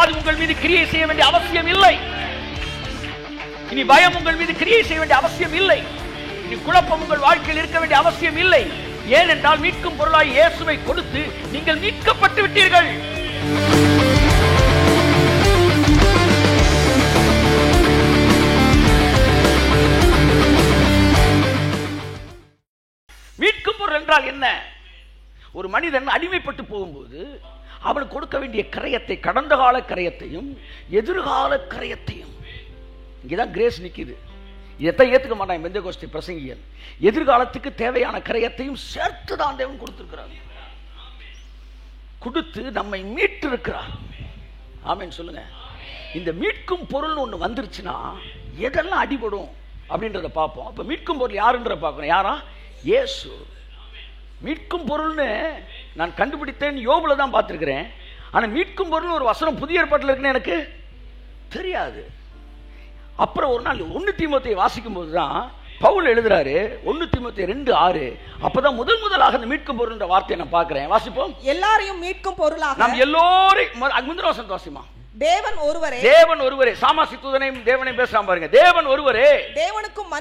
வியாதி உங்கள் மீது கிரியை செய்ய வேண்டிய அவசியம் இல்லை. இனி பயம் உங்கள் மீது கிரியை செய்ய வேண்டிய அவசியம் இல்லை. இனி குழப்பம் உங்கள் வாழ்க்கையில் இருக்க வேண்டிய அவசியம் இல்லை. ஏனென்றால் மீட்கும் பொருளாய் இயேசுவை கொடுத்து நீங்கள் மீட்கப்பட்டு விட்டீர்கள். மீட்கும் பொருள் என்றால் என்ன? ஒரு மனிதன் அடிமைப்பட்டு போகும்போது அவனுக்கு கொடுக்க வேண்டிய கிரயத்தை, கடந்த கால கிரயத்தையும் எதிர்கால கிரயத்தையும், இங்கேதான் கிரேஸ் நிற்குது. இதைத்தான் ஏற்றுக்க மாட்டான் பெந்தெகோஸ்தே பிரசங்கியன். எதிர்காலத்துக்கு தேவையான கிரயத்தையும் சேர்த்து தான் தேவன் கொடுத்திருக்கிறார். கொடுத்து நம்மை மீட்டு இருக்கிறார். ஆமென் சொல்லுங்க. இந்த மீட்கும் பொருள் ஒன்று வந்துருச்சுன்னா எதெல்லாம் அடிபடும் அப்படின்றத பார்ப்போம். அப்போ மீட்கும் பொருள் யாருன்ற பார்க்கணும். யாரா? இயேசு. மீட்கும் பொருள்னு நான் கண்டுபிடித்தேன், யோபுல தான் பார்த்துருக்கிறேன். ஆனால் மீட்கும் பொருள் ஒரு வசனம் புதிய ஏற்பாட்டில் இருக்குன்னு எனக்கு தெரியாது. அப்புறம் ஒரு நாள் 1 தீமோத்தேயை வாசிக்கும் போது தான் பவுல் எழுதுறாரு. 1 தீமோத்தேயு 2:6. அப்பதான் முதலாக அந்த மீட்கும் பொருள் என்ற வார்த்தையை நான் பார்க்கிறேன். வாசிப்போம். எல்லாரையும் மீட்கும் பொருளாக நாம் எல்லோரையும் முந்தின வசனம் வாசிமா. தேவன் ஒருவரே, தேவன் ஒருவரே. சாமாசி தூதனையும் தேவனையும் பேசலாம் பாருங்க. தேவன் ஒருவரே, தேவனுக்கும்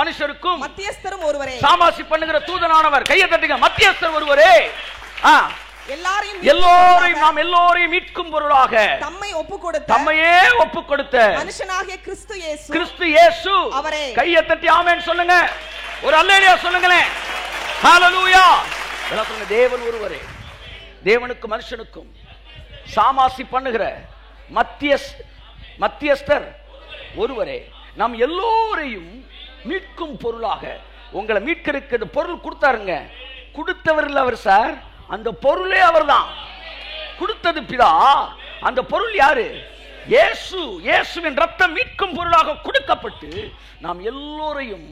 மனுஷருக்கும் மத்தியஸ்தரும் ஒருவரே. சாமாசி பண்ணுகிற தூதனானவர். கையை தட்டுங்க. மத்தியஸ்தர் ஒருவரே. எல்லாரையும் நாம் எல்லோரையும் மீட்கும் பொருளாக தம்மையே ஒப்பு கொடுத்த மனுஷனாகிய கிறிஸ்து இயேசு அவரே. கையை தட்டி ஆமென் சொல்லுங்க. ஒரு அல்லேலூயா சொல்லுங்களேன். ஹalleluya. தேவன் ஒருவரே, தேவனுக்கும் மனுஷனுக்கும் சாமாசி பண்ணுகிற மத்தியஸ்தர் ஒருவரே. நாம் எல்லோரையும் மீட்கும் பொருளாக. உங்களை மீட்கிறதுக்கு பொருள் கொடுத்தாருங்க. கொடுத்தவர் இல்லை அவர் சார், அந்த பொருளே அவர்தான். கொடுத்தது பிதா. அந்த பொருள் யாரு? இயேசு. இயேசுவின் ரத்தம் மீட்கும் பொருளாக கொடுக்கப்பட்டு நாம் எல்லோரையும்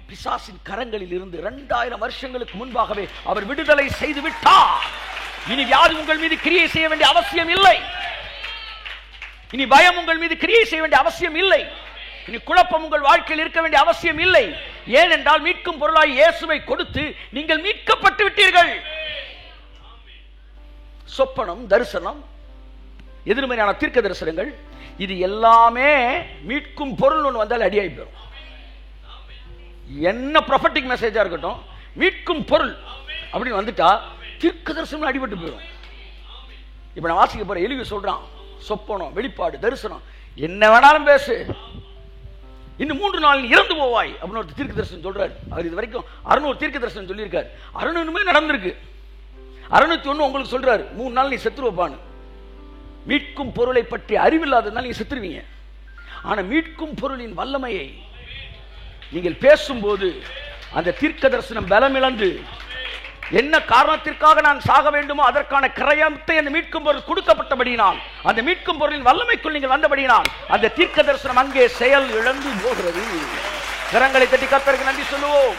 பிசாசின் கரங்களில் இருந்து 2000 வருஷங்களுக்கு முன்பாகவே அவர் விடுதலை செய்து விட்டார். இனி வியாதி உங்கள் மீது கிரியை செய்ய வேண்டிய அவசியம் இல்லை. இனி பயம் உங்கள் மீது கிரியை செய்ய வேண்டிய அவசியம் இல்லை. இனி குழப்பம் உங்கள் வாழ்க்கையில் இருக்க வேண்டிய அவசியம் இல்லை. ஏனென்றால் மீட்கும் பொருளாய் இயேசுவை கொடுத்து நீங்கள் மீட்கப்பட்டு விட்டீர்கள். சொப்பனம், தரிசனம், எதிர்மறையான தீர்க்க தரிசனங்கள், இது எல்லாமே மீட்கும் பொருள் ஒன்று வந்தால் அடியாகி போயிடும். என்ன ப்ரொஃபட்டிக் மெசேஜா இருக்கட்டும், மீட்கும் பொருள் அப்படின்னு வந்துட்டா தீர்க்க தரிசனம் அடிபட்டு போயிடும். இப்ப நான் வாசிக்க போற எலிவு சொல்றான், சொப்பனம், வெளிப்பாடு, தரிசனம் என்ன வேணாலும் பேசு, இன்னும் 3 நாளில் இறந்து போவாய் அப்படின்னு ஒரு தீர்க்க தரிசனம் சொல்றாரு. அவர் இது வரைக்கும் 600 தீர்க்க தரிசனம் சொல்லியிருக்காரு. 600 நடந்திருக்கு. 601 உங்களுக்கு சொல்றாரு 3 நாள் நீ செத்துருவான்னு. மீட்கும் பொருளை பற்றி அறிவில்லாததுனால நீங்க செத்துருவீங்க. ஆனா மீட்கும் பொருளின் வல்லமையை நீங்கள் பேசும்போது அந்த தீர்க்க தரிசனம் பலமிழந்து, என்ன காரணத்திற்காக நான் சாக வேண்டுமோ அதற்கான கிரயத்தை அந்த மீட்கும் பொருள் கொடுக்கப்பட்டபடியினால், அந்த மீட்கும் பொருளின் வல்லமைக்குள் நீங்கள் வந்தபடியினால் அந்த தீர்க்க தரிசனம் அங்கே செயல் இழந்து போகிறது. கரங்களை தட்டி கர்த்தருக்கு நன்றி சொல்லுவோம்.